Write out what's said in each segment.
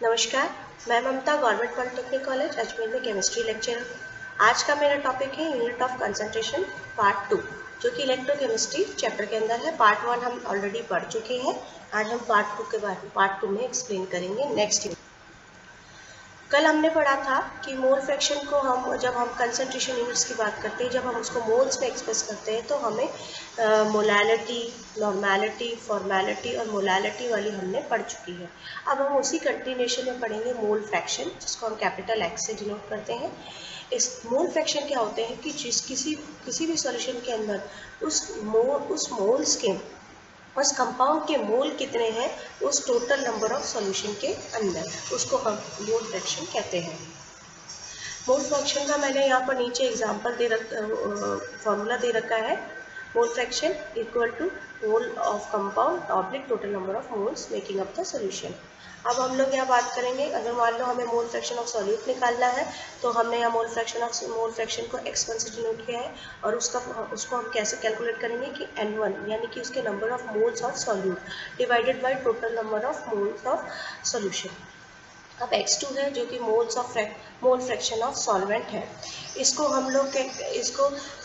नमस्कार, मैं ममता government polytechnic college Ajmer में केमिस्ट्री लेक्चरर। आज का मेरा टॉपिक है यूनिट ऑफ कंसंट्रेशन पार्ट 2, जो कि इलेक्ट्रोकेमिस्ट्री चैप्टर के अंदर है। पार्ट 1 हम ऑलरेडी पढ़ चुके हैं। आज हम पार्ट 2 में एक्सप्लेन करेंगे नेक्स्ट यूनिट। कल हमने पढ़ा था कि मोल फ्रैक्शन को हम जब हम कंसंट्रेशन यूनिट्स की बात करते हैं, जब हम उसको मोल्स में एक्सप्रेस करते हैं तो हमें मोलैलिटी, नॉर्मैलिटी, फॉर्मैलिटी और मोलैलिटी वाली हमने पढ़ चुकी है। अब हम उसी कंटिन्यूएशन में पढ़ेंगे मोल फ्रैक्शन, जिसको हम कैपिटल एक्स से डिनोट करते हैं। इस मोल फ्रैक्शन क्या होते हैं कि किसी भी सॉल्यूशन के अंदर उस मोल्स के उस कंपाउंड के मोल कितने हैं उस टोटल नंबर ऑफ सॉल्यूशन के अंदर, उसको हम मोल फ्रैक्शन कहते हैं। मोल फ्रैक्शन का मैंने यहाँ पर नीचे एग्जांपल फॉर्मूला दे रखा है। Mole fraction equal to mole of compound oblique total number of moles making up the solution. अब हम लोग यहाँ बात करेंगे, अगर मान लो हमें मोल फ्रैक्शन ऑफ सॉल्यूट निकालना है तो हमने यहाँ मोल फ्रैक्शन को x1 से डिनोट किया है, और उसको हम कैसे कैलकुलेट करेंगे कि n1 यानी कि उसके number of moles of solute divided by total number of moles of solution. अब x2 है जो कि मोल फ्रैक्शन ऑफ सॉल्वेंट है। इसको हम लोग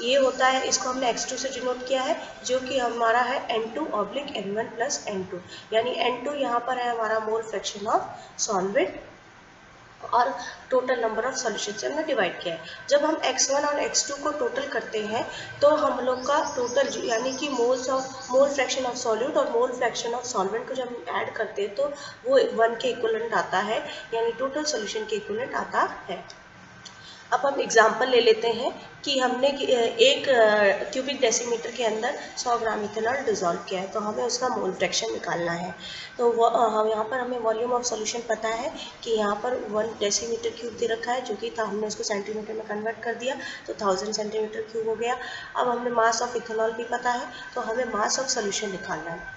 ये होता है, इसको हमने x2 से डिनोट किया है, जो कि हमारा है n2/n1 प्लस n2, यानी n2 यहाँ पर है हमारा मोल फ्रैक्शन ऑफ सॉल्वेंट और टोटल नंबर ऑफ सॉल्यूशन से हमने डिवाइड किया है। जब हम x1 और x2 को टोटल करते हैं तो हम लोग का टोटल यानी कि मोल फ्रैक्शन ऑफ सॉल्यूट और मोल फ्रैक्शन ऑफ सॉल्वेंट को जब हम ऐड करते हैं तो वो 1 के इक्विवेलेंट आता है, यानी टोटल सॉल्यूशन के इक्विवेलेंट आता है। अब हम एग्जाम्पल ले लेते हैं कि हमने एक क्यूबिक डेसीमीटर के अंदर 100 ग्राम इथेनॉल डिजोल्व किया है, तो हमें उसका मोल फ्रैक्शन निकालना है। तो हम यहाँ पर हमें वॉल्यूम ऑफ सॉल्यूशन पता है कि यहाँ पर 1 डेसीमीटर क्यूब दे रखा है, जो कि था हमने उसको सेंटीमीटर में कन्वर्ट कर दिया तो 1000 सेंटीमीटर क्यूब हो गया। अब हमें मास ऑफ इथेनॉल भी पता है, तो हमें मास ऑफ सॉल्यूशन निकालना है।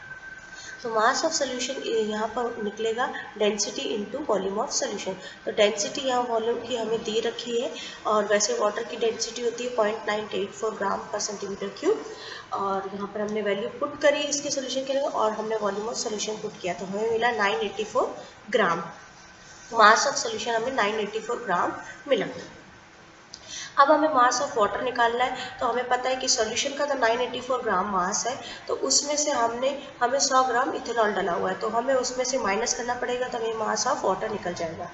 तो मास ऑफ सॉल्यूशन यहाँ पर निकलेगा density into volume of solution. तो डेंसिटी यहाँ वॉल्यूम की हमें दे रखी है, और वैसे वाटर की डेंसिटी होती है 0.984 ग्राम पर सेंटीमीटर क्यूब, और यहाँ पर हमने वैल्यू पुट करी इसके सॉल्यूशन के लिए और हमने वॉल्यूम ऑफ सॉल्यूशन पुट किया, तो हमें मिला 984 ग्राम। मास ऑफ सॉल्यूशन हमें 984 ग्राम मिला। अब हमें मास ऑफ वाटर निकालना है, तो हमें पता है कि सॉल्यूशन का तो 984 ग्राम मास है, तो उसमें से हमें 100 ग्राम इथेनॉल डाला हुआ है, तो हमें उसमें से माइनस करना पड़ेगा, तो हमें मास ऑफ वाटर निकल जाएगा।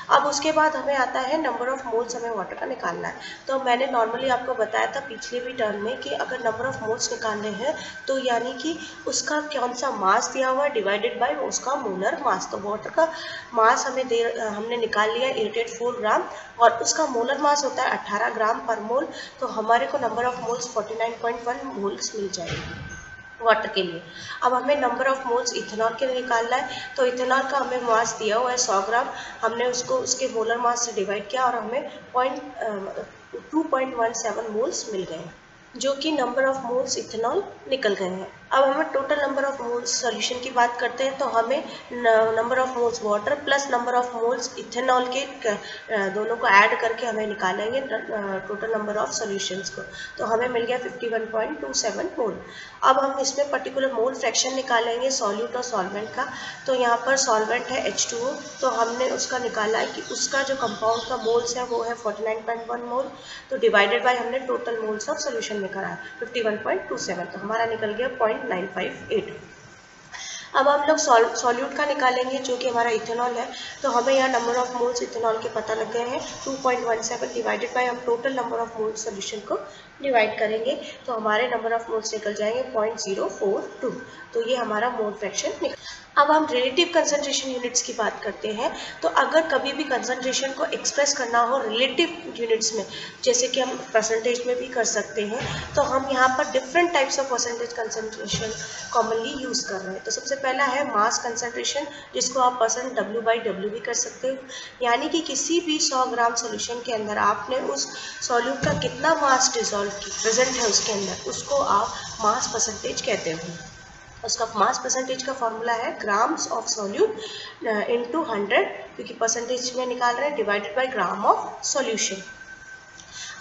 अब उसके बाद हमें आता है नंबर ऑफ मोल्स हमें वाटर का निकालना है। तो मैंने नॉर्मली आपको बताया था पिछले भी टर्म में कि अगर नंबर ऑफ मोल्स निकालने हैं तो यानी कि उसका कौन सा मास दिया हुआ है डिवाइडेड बाय उसका मोलर मास। तो वाटर का मास हमने निकाल लिया 884 ग्राम, और उसका मोलर मास होता है 18 ग्राम पर मोल, तो हमारे को नंबर ऑफ मोल्स 49.1 मोल्स मिल जाएगी वाटर के लिए। अब हमें नंबर ऑफ मोल्स इथेनॉल के लिए निकालना है, तो इथेनॉल का हमें मास दिया हुआ है 100 ग्राम, हमने उसको उसके मोलर मास से डिवाइड किया और हमें 2.17 मोल्स मिल गए, जो कि नंबर ऑफ मोल्स इथेनॉल निकल गए हैं। अब हमें total number of moles solution की बात करते हैं, तो हमें number of moles water plus number of moles ethanol के दोनों को ऐड करके हमें निकालेंगे टोटल नंबर ऑफ सॉल्यूशंस को, तो हमें मिल गया 51.27 मोल। अब हम इसमें पर्टिकुलर मोल फ्रैक्शन निकालेंगे सॉल्यूट और सॉल्वेंट का। तो यहाँ पर सॉल्वेंट है H2O, तो हमने उसका निकाला है कि उसका जो कंपाउंड का मोल्स है वो है 49.1 मोल, तो डिवाइडेड बाय हमने टोटल मोल्स ऑफ सॉल्यूशन में करा है 51.27, तो हमारा निकल गया 0.958। अब हम लोग सॉल्यूट का निकालेंगे जो कि हमारा इथेनॉल है, तो हमें यहाँ नंबर ऑफ मोल्स इथेनॉल के पता लग गए हैं 2.17 डिवाइडेड बाय हम total number of moles solution को डिवाइड करेंगे, तो हमारे नंबर ऑफ मोल्स निकल जाएंगे 0.042, तो ये हमारा मोल फ्रैक्शन निकल। अब हम रिलेटिव कंसंट्रेशन यूनिट्स की बात करते हैं, तो अगर कभी भी कंसंट्रेशन को एक्सप्रेस करना हो रिलेटिव यूनिट्स में, जैसे कि हम परसेंटेज में भी कर सकते हैं, तो हम यहाँ पर different types of percentage concentration commonly use कर रहे हैं। तो सबसे पहला है मास कंसंट्रेशन, जिसको आप %W/W भी कर सकते हो, यानी कि किसी भी 100 ग्राम सोल्यूशन के अंदर आपने उस सॉल्यूट का कितना मास डिजोल्व प्रेजेंट है उसके अंदर, उसको आप मास परसेंटेज कहते हो। उसका मास परसेंटेज का फॉर्मूला है ग्राम्स ऑफ सॉल्यूट इनटू 100, क्योंकि परसेंटेज में निकाल रहे हैं, divided by gram of solution.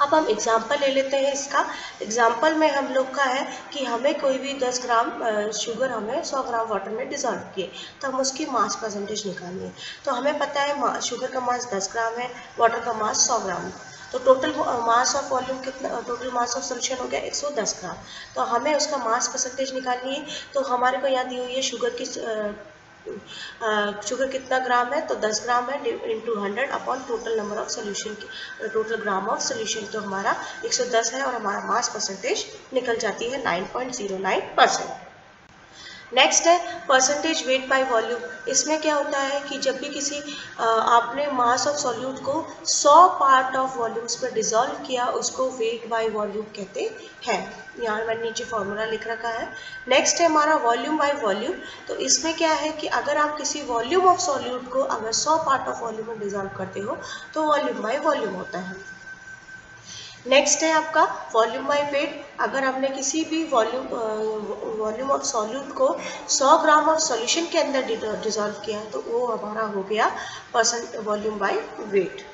अब हम एग्जाम्पल ले लेते हैं इसका। एग्जाम्पल में हम लोग का है कि हमें कोई भी 10 ग्राम शुगर हमें 100 ग्राम वाटर में डिजॉल्व किए, तो हम उसकी मास परसेंटेज निकालनी है। तो हमें पता है शुगर का मास 10 ग्राम है, वाटर का मास 100 ग्राम है, तो टोटल मास ऑफ वॉल्यूम कितना, टोटल मास ऑफ सोल्यूशन हो गया 110 ग्राम। तो हमें उसका मास परसेंटेज निकालनी है। तो हमारे को यहाँ दी हुई है शुगर कितना ग्राम है, तो 10 ग्राम है into 100 upon total number of solution, total gram of solution, तो हमारा 110 है और हमारा मास परसेंटेज निकल जाती है 9.09%। नेक्स्ट है परसेंटेज वेट बाय वॉल्यूम। इसमें क्या होता है कि जब भी किसी आपने मास ऑफ सॉल्यूट को 100 पार्ट ऑफ वॉल्यूम्स में डिसॉल्व किया, उसको वेट बाय वॉल्यूम कहते हैं। यहाँ मैंने नीचे फॉर्मूला लिख रखा है। नेक्स्ट है हमारा वॉल्यूम बाय वॉल्यूम। तो इसमें क्या है कि अगर आप किसी वॉल्यूम ऑफ सॉल्यूट को अगर 100 पार्ट ऑफ वॉल्यूम में डिसॉल्व करते हो तो वॉल्यूम बाय वॉल्यूम होता है। नेक्स्ट है आपका वॉल्यूम बाय वेट। अगर हमने किसी भी वॉल्यूम ऑफ सॉल्यूट को 100 ग्राम ऑफ सॉल्यूशन के अंदर डिसॉल्व किया है, तो वो हमारा हो गया वॉल्यूम बाय वेट।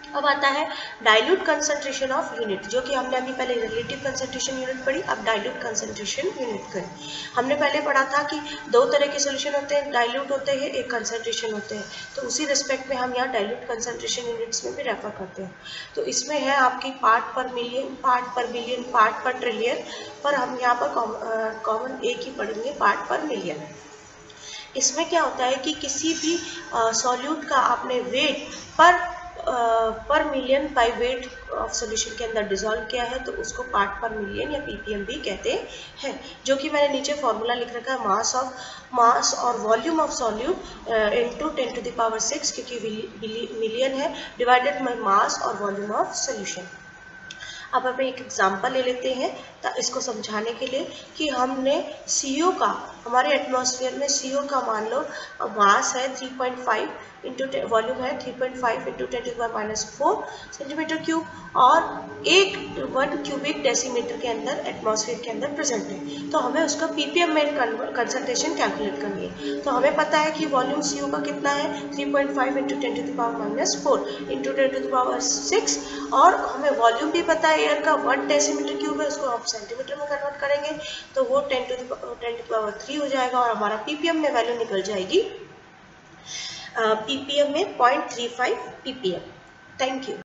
अब आता है डाइल्यूट कंसंट्रेशन ऑफ यूनिट, जो कि हमने अभी पहले रिलेटिव कंसंट्रेशन यूनिट पढ़ी, अब डाइल्यूट कंसंट्रेशन यूनिट करें। हमने पहले पढ़ा था कि दो तरह के सोल्यूशन होते हैं, डाइल्यूट होते हैं, एक कंसंट्रेशन होते हैं। तो उसी रिस्पेक्ट में हम यहाँ डाइल्यूट कंसंट्रेशन यूनिट्स में भी रेफर करते हैं। तो इसमें है आपकी पार्ट पर मिलियन, पार्ट पर बिलियन, पार्ट पर ट्रिलियन, पर हम यहाँ पर कॉमन एक ही पढ़ेंगे, पार्ट पर मिलियन। इसमें क्या होता है कि किसी भी सॉल्यूट का आपने वेट पर million by weight of solution के अंदर डिसॉल्व किया है, तो उसको पार्ट पर मिलियन या ppm भी कहते हैं, जो कि मैंने नीचे फॉर्मूला लिख रखा है, मास और वॉल्यूम ऑफ सॉल्यूट इनटू 10⁶, क्योंकि मिलियन है, डिवाइडेड बाय मास और वॉल्यूम ऑफ सोल्यूशन। अब हम एक एग्जांपल ले लेते हैं इसको समझाने के लिए कि हमने CO का, हमारे एटमॉस्फेयर में CO का मान लो मास है 3.5 इंटू वॉल्यूम है 3.5 इंटू 10⁻⁴ सेंटीमीटर क्यूब, और 1 क्यूबिक डेसीमीटर के अंदर एटमॉस्फेयर के अंदर प्रेजेंट है। तो हमें उसका ppm में कंसंट्रेशन कैलकुलेट करनी है। तो हमें पता है कि वॉल्यूम CO का कितना है 3.5 इंटू 10⁻⁴ इंटू 10⁻⁶, और हमें वॉल्यूम भी पता है एयर का 1 डेसीमीटर क्यूब है, उसको हम सेंटीमीटर में कन्वर्ट करेंगे तो वो 10⁻³ हो जाएगा, और हमारा ppm में वैल्यू निकल जाएगी ppm में 0.35 ppm। Thank you.